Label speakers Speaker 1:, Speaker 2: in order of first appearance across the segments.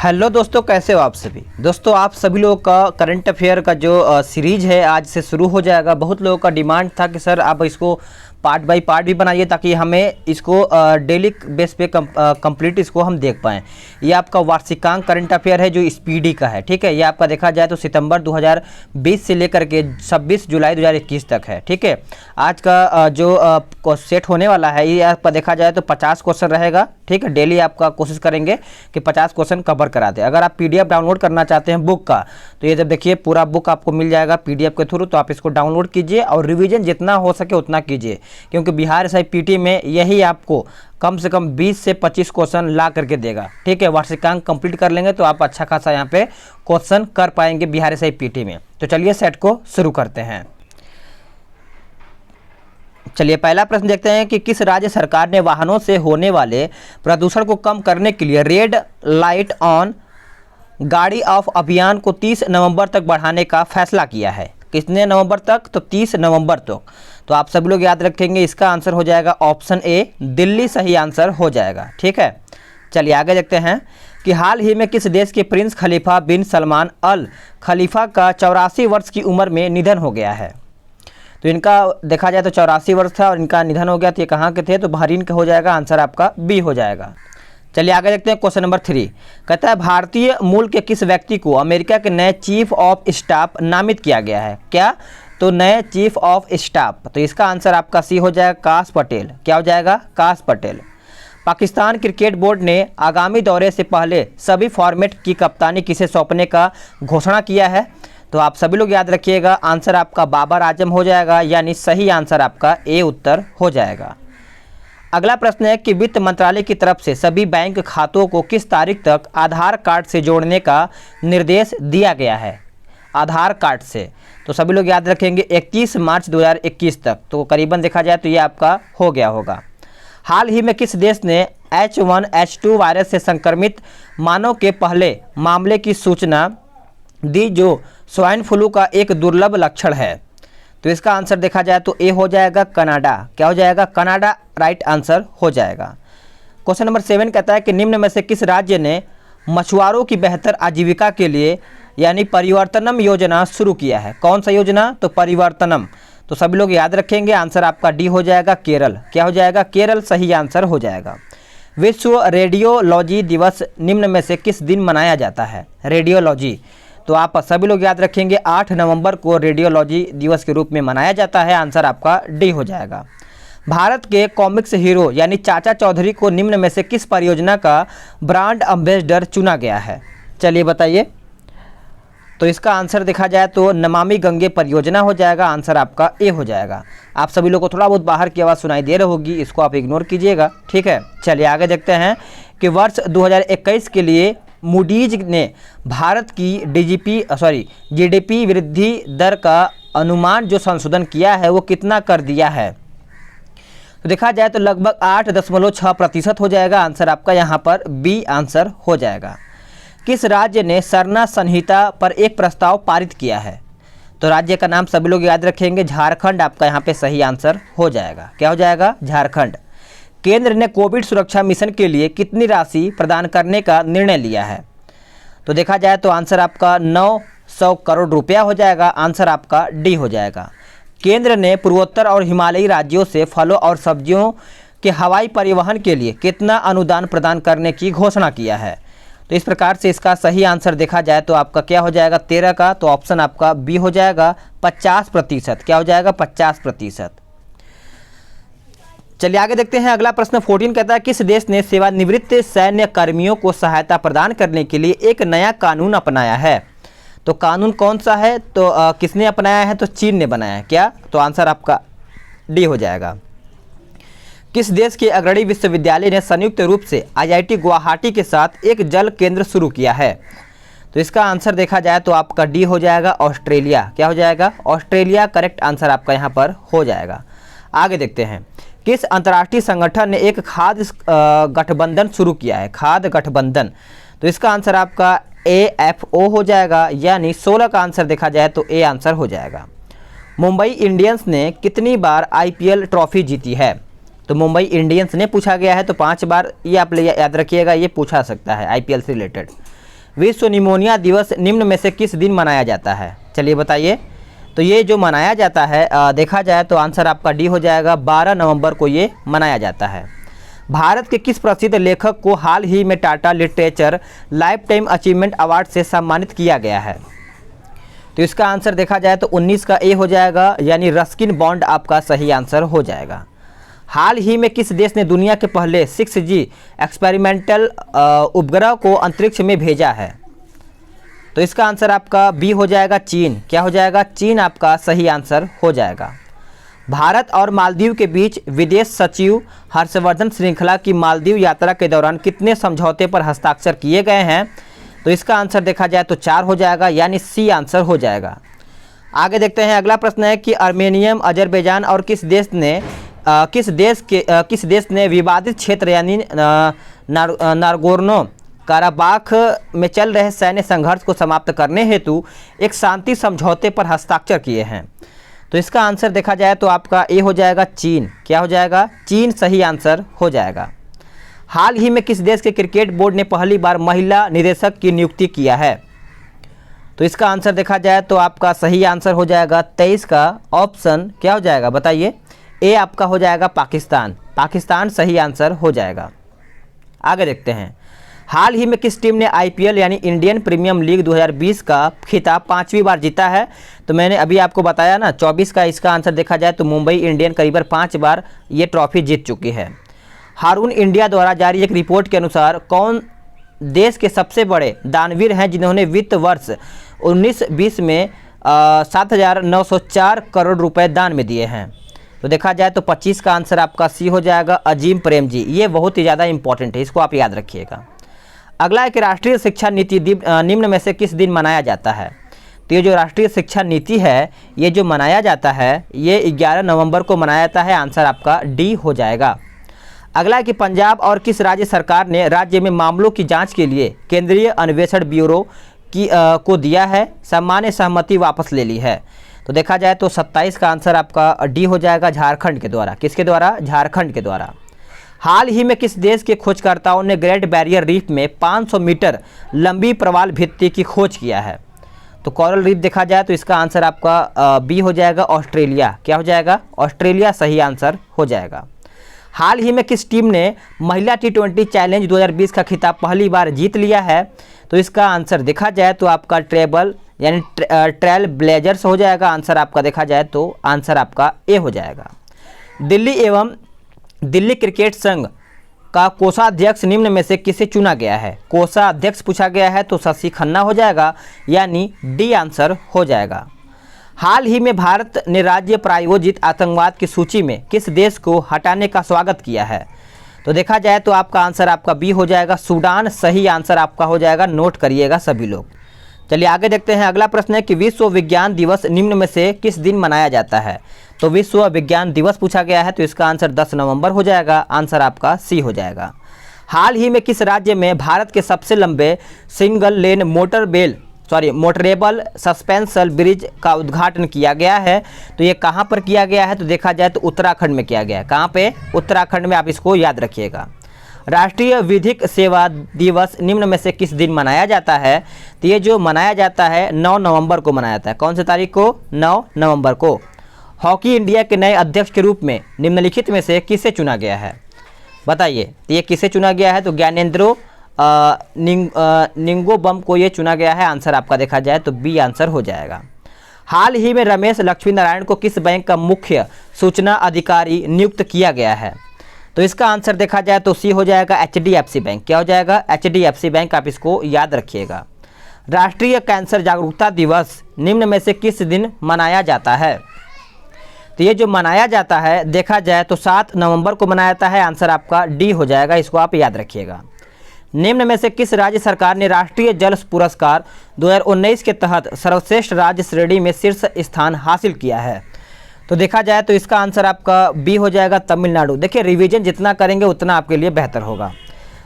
Speaker 1: Hello दोस्तों, कैसे हो आप सभी। दोस्तों, आप सभी लोगों का करंट अफेयर का जो सीरीज है आज से शुरू हो जाएगा। बहुत लोगों का डिमांड था कि सर आप इसको पार्ट बाय पार्ट भी बनाइए ताकि हमें इसको डेली बेस पे कंप्लीट इसको हम देख पाएँ। ये आपका वार्षिकांक करंट अफेयर है जो स्पीडी का है, ठीक है। ये आपका देखा जाए तो सितंबर 2020 से लेकर के 26 जुलाई 2021 तक है, ठीक है। आज का जो सेट होने वाला है ये आपका देखा जाए तो 50 क्वेश्चन रहेगा, ठीक है। डेली आपका कोशिश करेंगे कि 50 क्वेश्चन कवर करा दें। अगर आप पीडीएफ डाउनलोड करना चाहते हैं बुक का, तो ये जब देखिए पूरा बुक आपको मिल जाएगा पीडीएफ के थ्रू, तो आप इसको डाउनलोड कीजिए और रिवीजन जितना हो सके उतना कीजिए, क्योंकि बिहार एसआईपीटी में यही आपको कम से कम 20 से 25 क्वेश्चन ला करके देगा, ठीक है। वार्षिकांक कंप्लीट कर लेंगे तो आप अच्छा खासा यहाँ पे क्वेश्चन कर पाएंगे बिहार एसआईपीटी में। तो चलिए सेट को शुरू करते हैं। चलिए पहला प्रश्न देखते हैं कि किस राज्य सरकार ने वाहनों से होने वाले प्रदूषण को कम करने के लिए रेड लाइट ऑन गाड़ी ऑफ अभियान को 30 नवंबर तक बढ़ाने का फैसला किया है। कितने नवंबर तक? तो 30 नवंबर तक। तो आप सभी लोग याद रखेंगे, इसका आंसर हो जाएगा ऑप्शन ए, दिल्ली सही आंसर हो जाएगा, ठीक है। चलिए आगे देखते हैं कि हाल ही में किस देश के प्रिंस खलीफा बिन सलमान अल खलीफा का 84 वर्ष की उम्र में निधन हो गया है। तो इनका देखा जाए तो 84 वर्ष था और इनका निधन हो गया। तो ये कहाँ के थे? तो बहरीन का हो जाएगा, आंसर आपका बी हो जाएगा। चलिए आगे देखते हैं क्वेश्चन नंबर 3। कहता है भारतीय मूल के किस व्यक्ति को अमेरिका के नए चीफ ऑफ स्टाफ नामित किया गया है? क्या? तो नए चीफ ऑफ स्टाफ। तो इसका आंसर आपका सी हो जाएगा, काश पटेल। क्या हो जाएगा? काश पटेल। पाकिस्तान क्रिकेट बोर्ड ने आगामी दौरे से पहले सभी फॉर्मेट की कप्तानी किसे सौंपने का घोषणा किया है? तो आप सभी लोग याद रखिएगा, आंसर आपका बाबर आजम हो जाएगा, यानी सही आंसर आपका ए उत्तर हो जाएगा। अगला प्रश्न है कि वित्त मंत्रालय की तरफ से सभी बैंक खातों को किस तारीख तक आधार कार्ड से जोड़ने का निर्देश दिया गया है? आधार कार्ड से। तो सभी लोग याद रखेंगे 31 मार्च 2021 तक। तो करीबन देखा जाए तो ये आपका हो गया होगा। हाल ही में किस देश ने H1N1 वायरस से संक्रमित मानव के पहले मामले की सूचना दी जो स्वाइन फ्लू का एक दुर्लभ लक्षण है? तो इसका आंसर देखा जाए तो ए हो जाएगा, कनाडा। क्या हो जाएगा? कनाडा राइट आंसर हो जाएगा। क्वेश्चन नंबर 7 कहता है कि निम्न में से किस राज्य ने मछुआरों की बेहतर आजीविका के लिए यानी परिवर्तनम योजना शुरू किया है? कौन सा योजना? तो परिवर्तनम। तो सभी लोग याद रखेंगे, आंसर आपका डी हो जाएगा, केरल। क्या हो जाएगा? केरल सही आंसर हो जाएगा। विश्व रेडियोलॉजी दिवस निम्न में से किस दिन मनाया जाता है? रेडियोलॉजी। तो आप सभी लोग याद रखेंगे 8 नवंबर को रेडियोलॉजी दिवस के रूप में मनाया जाता है, आंसर आपका डी हो जाएगा। भारत के कॉमिक्स हीरो यानी चाचा चौधरी को निम्न में से किस परियोजना का ब्रांड एम्बेसडर चुना गया है? चलिए बताइए। तो इसका आंसर देखा जाए तो नमामि गंगे परियोजना हो जाएगा, आंसर आपका ए हो जाएगा। आप सभी लोगों को थोड़ा बहुत बाहर की आवाज़ सुनाई दे रही होगी, इसको आप इग्नोर कीजिएगा, ठीक है। चलिए आगे देखते हैं कि वर्ष 2021 के लिए मूडीज ने भारत की जीडीपी वृद्धि दर का अनुमान जो संशोधन किया है वो कितना कर दिया है? तो देखा जाए तो लगभग 8.6% हो जाएगा, आंसर आपका यहाँ पर बी आंसर हो जाएगा। किस राज्य ने सरना संहिता पर एक प्रस्ताव पारित किया है? तो राज्य का नाम सभी लोग याद रखेंगे, झारखंड आपका यहाँ पे सही आंसर हो जाएगा। क्या हो जाएगा? झारखंड। केंद्र ने कोविड सुरक्षा मिशन के लिए कितनी राशि प्रदान करने का निर्णय लिया है? तो देखा जाए तो आंसर आपका 900 करोड़ रुपया हो जाएगा, आंसर आपका डी हो जाएगा। केंद्र ने पूर्वोत्तर और हिमालयी राज्यों से फलों और सब्जियों के हवाई परिवहन के लिए कितना अनुदान प्रदान करने की घोषणा किया है? तो इस प्रकार से इसका सही आंसर देखा जाए तो आपका क्या हो जाएगा? 13 का। तो ऑप्शन आपका बी हो जाएगा, 50%। क्या हो जाएगा? 50%। चलिए आगे देखते हैं अगला प्रश्न 14 कहता है किस देश ने सेवानिवृत्त सैन्य कर्मियों को सहायता प्रदान करने के लिए एक नया कानून अपनाया है? तो कानून कौन सा है? तो किसने अपनाया है? तो चीन ने बनाया है। क्या? तो आंसर आपका डी हो जाएगा। किस देश के अग्रणी विश्वविद्यालय ने संयुक्त रूप से आईआईटी गुवाहाटी के साथ एक जल केंद्र शुरू किया है? तो इसका आंसर देखा जाए तो आपका डी हो जाएगा, ऑस्ट्रेलिया। क्या हो जाएगा? ऑस्ट्रेलिया करेक्ट आंसर आपका यहाँ पर हो जाएगा। आगे देखते हैं किस अंतर्राष्ट्रीय संगठन ने एक खाद्य गठबंधन शुरू किया है? खाद्य गठबंधन। तो इसका आंसर आपका AFO हो जाएगा, यानी 16 का आंसर देखा जाए तो ए आंसर हो जाएगा। मुंबई इंडियंस ने कितनी बार IPL ट्रॉफी जीती है? तो मुंबई इंडियंस ने पूछा गया है तो 5 बार, ये आप याद रखिएगा, ये पूछा सकता है IPL से रिलेटेड। विश्व निमोनिया दिवस निम्न में से किस दिन मनाया जाता है? चलिए बताइए। तो ये जो मनाया जाता है देखा जाए तो आंसर आपका डी हो जाएगा, 12 नवंबर को ये मनाया जाता है। भारत के किस प्रसिद्ध लेखक को हाल ही में Tata literature life time achievement award से सम्मानित किया गया है? तो इसका आंसर देखा जाए तो 19 का ए हो जाएगा, यानी रस्किन बॉन्ड आपका सही आंसर हो जाएगा। हाल ही में किस देश ने दुनिया के पहले 6G एक्सपेरिमेंटल उपग्रह को अंतरिक्ष में भेजा है? तो इसका आंसर आपका बी हो जाएगा, चीन। क्या हो जाएगा? चीन आपका सही आंसर हो जाएगा। भारत और मालदीव के बीच विदेश सचिव हर्षवर्धन श्रृंखला की मालदीव यात्रा के दौरान कितने समझौते पर हस्ताक्षर किए गए हैं? तो इसका आंसर देखा जाए तो 4 हो जाएगा, यानी सी आंसर हो जाएगा। आगे देखते हैं। अगला प्रश्न है कि अर्मेनियम, अजरबैजान और किस देश ने विवादित क्षेत्र यानी नागोर्नो काराबाख में चल रहे सैन्य संघर्ष को समाप्त करने हेतु एक शांति समझौते पर हस्ताक्षर किए हैं? तो इसका आंसर देखा जाए तो आपका ए हो जाएगा, चीन। क्या हो जाएगा? चीन सही आंसर हो जाएगा। हाल ही में किस देश के क्रिकेट बोर्ड ने पहली बार महिला निदेशक की नियुक्ति किया है? तो इसका आंसर देखा जाए तो आपका सही आंसर हो जाएगा 23 का ऑप्शन क्या हो जाएगा बताइए? ए आपका हो जाएगा पाकिस्तान। पाकिस्तान सही आंसर हो जाएगा। आगे देखते हैं। हाल ही में किस टीम ने IPL यानी इंडियन प्रीमियम लीग 2020 का खिताब 5वीं बार जीता है? तो मैंने अभी आपको बताया ना 24 का इसका आंसर देखा जाए तो मुंबई इंडियन करीबन 5 बार ये ट्रॉफी जीत चुकी है। हारून इंडिया द्वारा जारी एक रिपोर्ट के अनुसार कौन देश के सबसे बड़े दानवीर हैं जिन्होंने वित्त वर्ष 19-20 में 7,904 करोड़ रुपए दान में दिए हैं? तो देखा जाए तो 25 का आंसर आपका सी हो जाएगा, अजीम प्रेमजी। ये बहुत ही ज़्यादा इंपॉर्टेंट है, इसको आप याद रखिएगा। अगला है कि राष्ट्रीय शिक्षा नीति निम्न में से किस दिन मनाया जाता है? तो ये जो राष्ट्रीय शिक्षा नीति है ये जो मनाया जाता है ये 11 नवंबर को मनाया जाता है। आंसर आपका डी हो जाएगा। अगला है कि पंजाब और किस राज्य सरकार ने राज्य में मामलों की जांच के लिए केंद्रीय अन्वेषण ब्यूरो को दिया है सामान्य सहमति वापस ले ली है? तो देखा जाए तो 27 का आंसर आपका डी हो जाएगा, झारखंड के द्वारा। किसके द्वारा? झारखंड के द्वारा। हाल ही में किस देश के खोजकर्ताओं ने ग्रेट बैरियर रीफ में 500 मीटर लंबी प्रवाल भित्ति की खोज किया है? तो कोरल रीफ देखा जाए तो इसका आंसर आपका बी हो जाएगा, ऑस्ट्रेलिया। क्या हो जाएगा? ऑस्ट्रेलिया सही आंसर हो जाएगा। हाल ही में किस टीम ने महिला T20 चैलेंज 2020 का खिताब पहली बार जीत लिया है? तो इसका आंसर देखा जाए तो आपका ट्रेल ब्लेजर्स हो जाएगा। आंसर आपका देखा जाए तो आंसर आपका ए हो जाएगा। दिल्ली क्रिकेट संघ का कोषाध्यक्ष निम्न में से किसे चुना गया है? कोषाध्यक्ष पूछा गया है तो शशि खन्ना हो जाएगा, यानी डी आंसर हो जाएगा। हाल ही में भारत ने राज्य प्रायोजित आतंकवाद की सूची में किस देश को हटाने का स्वागत किया है? तो देखा जाए तो आपका आंसर आपका बी हो जाएगा, सूडान सही आंसर आपका हो जाएगा। नोट करिएगा सभी लोग। चलिए आगे देखते हैं। अगला प्रश्न है कि विश्व विज्ञान दिवस निम्न में से किस दिन मनाया जाता है? तो विश्व विज्ञान दिवस पूछा गया है तो इसका आंसर 10 नवंबर हो जाएगा। आंसर आपका सी हो जाएगा। हाल ही में किस राज्य में भारत के सबसे लंबे single lane motorable suspension bridge का उद्घाटन किया गया है? तो ये कहाँ पर किया गया है? तो देखा जाए तो उत्तराखंड में किया गया है। कहाँ पे? उत्तराखंड में। आप इसको याद रखिएगा। राष्ट्रीय विधिक सेवा दिवस निम्न में से किस दिन मनाया जाता है? तो ये जो मनाया जाता है 9 नवंबर को मनाया जाता है। कौन सी तारीख को? 9 नवंबर को। हॉकी इंडिया के नए अध्यक्ष के रूप में निम्नलिखित में से किसे चुना गया है? बताइए। तो ये किसे चुना गया है? तो ज्ञानेंद्रो निंगोबम को ये चुना गया है। आंसर आपका देखा जाए तो बी आंसर हो जाएगा। हाल ही में रमेश लक्ष्मी नारायण को किस बैंक का मुख्य सूचना अधिकारी नियुक्त किया गया है? तो इसका आंसर देखा जाए तो सी हो जाएगा, HDFC बैंक। क्या हो जाएगा? HDFC bank. आप इसको याद रखिएगा। राष्ट्रीय कैंसर जागरूकता दिवस निम्न में से किस दिन मनाया जाता है? तो ये जो मनाया जाता है देखा जाए तो 7 नवंबर को मनाया जाता है। आंसर आपका डी हो जाएगा। इसको आप याद रखिएगा। निम्न में से किस राज्य सरकार ने राष्ट्रीय जल पुरस्कार 2019 के तहत सर्वश्रेष्ठ राज्य श्रेणी में शीर्ष स्थान हासिल किया है? तो देखा जाए तो इसका आंसर आपका बी हो जाएगा, तमिलनाडु। देखिए रिवीजन जितना करेंगे उतना आपके लिए बेहतर होगा।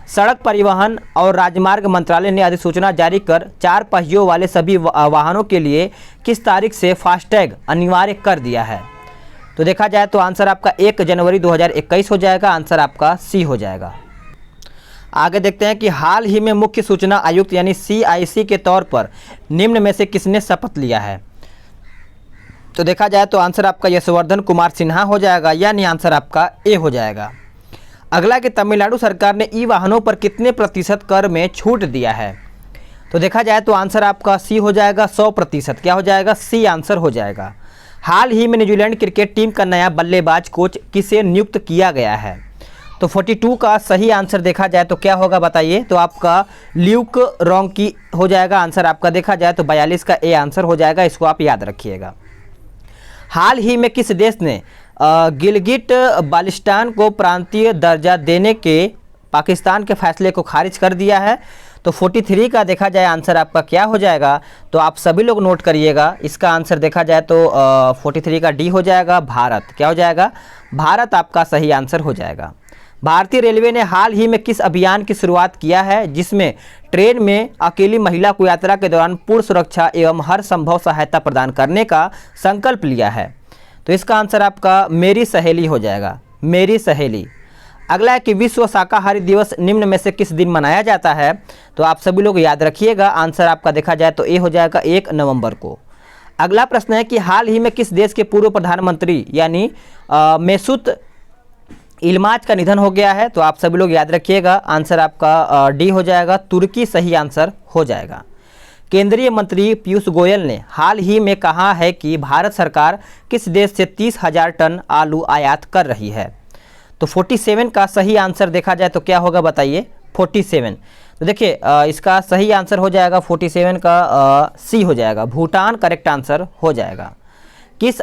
Speaker 1: सड़क परिवहन और राजमार्ग मंत्रालय ने अधिसूचना जारी कर 4 पहियों वाले सभी वाहनों के लिए किस तारीख से फास्टैग अनिवार्य कर दिया है? तो देखा जाए तो आंसर आपका 1 जनवरी 2021 हो जाएगा। आंसर आपका सी हो जाएगा। आगे देखते हैं कि हाल ही में मुख्य सूचना आयुक्त यानी CIC के तौर पर निम्न में से किसने शपथ लिया है। तो देखा जाए तो आंसर आपका यशवर्धन कुमार सिन्हा हो जाएगा, यानी आंसर आपका ए हो जाएगा। अगला कि तमिलनाडु सरकार ने ई वाहनों पर कितने प्रतिशत कर में छूट दिया है। तो देखा जाए तो आंसर आपका सी हो जाएगा, 100%। क्या हो जाएगा, सी आंसर हो जाएगा। हाल ही में न्यूजीलैंड क्रिकेट टीम का नया बल्लेबाज कोच किसे नियुक्त किया गया है। तो 42 का सही आंसर देखा जाए तो क्या होगा बताइए। तो आपका ल्यूक रॉन्की हो जाएगा आंसर आपका। देखा जाए तो 42 का ए आंसर हो जाएगा, इसको आप याद रखिएगा। हाल ही में किस देश ने गिलगिट बाल्टिस्तान को प्रांतीय दर्जा देने के पाकिस्तान के फैसले को खारिज कर दिया है। तो 43 का देखा जाए आंसर आपका क्या हो जाएगा। तो आप सभी लोग नोट करिएगा, इसका आंसर देखा जाए तो 43 का डी हो जाएगा, भारत। क्या हो जाएगा, भारत आपका सही आंसर हो जाएगा। भारतीय रेलवे ने हाल ही में किस अभियान की शुरुआत किया है जिसमें ट्रेन में अकेली महिला को यात्रा के दौरान पूर्ण सुरक्षा एवं हर संभव सहायता प्रदान करने का संकल्प लिया है। तो इसका आंसर आपका मेरी सहेली हो जाएगा, मेरी सहेली। अगला है कि विश्व शाकाहारी दिवस निम्न में से किस दिन मनाया जाता है। तो आप सभी लोग याद रखिएगा, आंसर आपका देखा जाए तो ए हो जाएगा, 1 नवंबर को। अगला प्रश्न है कि हाल ही में किस देश के पूर्व प्रधानमंत्री यानी मेसूत इल्माज का निधन हो गया है। तो आप सभी लोग याद रखिएगा, आंसर आपका डी हो जाएगा, तुर्की सही आंसर हो जाएगा। केंद्रीय मंत्री पीयूष गोयल ने हाल ही में कहा है कि भारत सरकार किस देश से 30,000 टन आलू आयात कर रही है। तो 47 का सही आंसर देखा जाए तो क्या होगा बताइए, 47। तो देखिए इसका सही आंसर हो जाएगा 47 का सी हो जाएगा, भूटान करेक्ट आंसर हो जाएगा। किस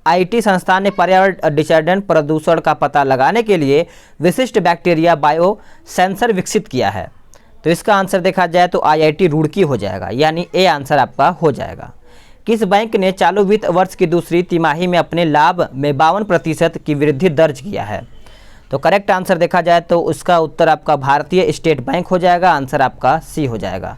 Speaker 1: IIT संस्थान ने पर्यावरण डिटर्जेंट प्रदूषण का पता लगाने के लिए विशिष्ट बैक्टीरिया बायो सेंसर विकसित किया है। तो इसका आंसर देखा जाए तो IIT रुड़की हो जाएगा, यानी ए आंसर आपका हो जाएगा। किस बैंक ने चालू वित्त वर्ष की दूसरी तिमाही में अपने लाभ में 52% की वृद्धि दर्ज किया है। तो करेक्ट आंसर देखा जाए तो उसका उत्तर आपका भारतीय स्टेट बैंक हो जाएगा, आंसर आपका सी हो जाएगा।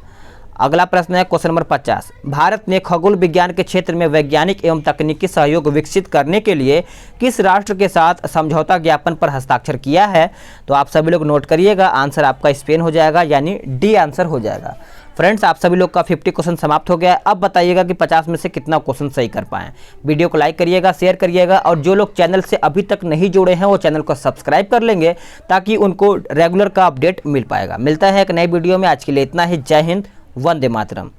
Speaker 1: अगला प्रश्न है क्वेश्चन नंबर 50। भारत ने खगोल विज्ञान के क्षेत्र में वैज्ञानिक एवं तकनीकी सहयोग विकसित करने के लिए किस राष्ट्र के साथ समझौता ज्ञापन पर हस्ताक्षर किया है। तो आप सभी लोग नोट करिएगा, आंसर आपका स्पेन हो जाएगा, यानी डी आंसर हो जाएगा। फ्रेंड्स, आप सभी लोग का 50 क्वेश्चन समाप्त हो गया है। अब बताइएगा कि 50 में से कितना क्वेश्चन सही कर पाएँ। वीडियो को लाइक करिएगा, शेयर करिएगा, और जो लोग चैनल से अभी तक नहीं जुड़े हैं वो चैनल को सब्सक्राइब कर लेंगे ताकि उनको रेगुलर का अपडेट मिल पाएगा। मिलता है एक नई वीडियो में, आज के लिए इतना ही। जय हिंद, वंदे मातरम।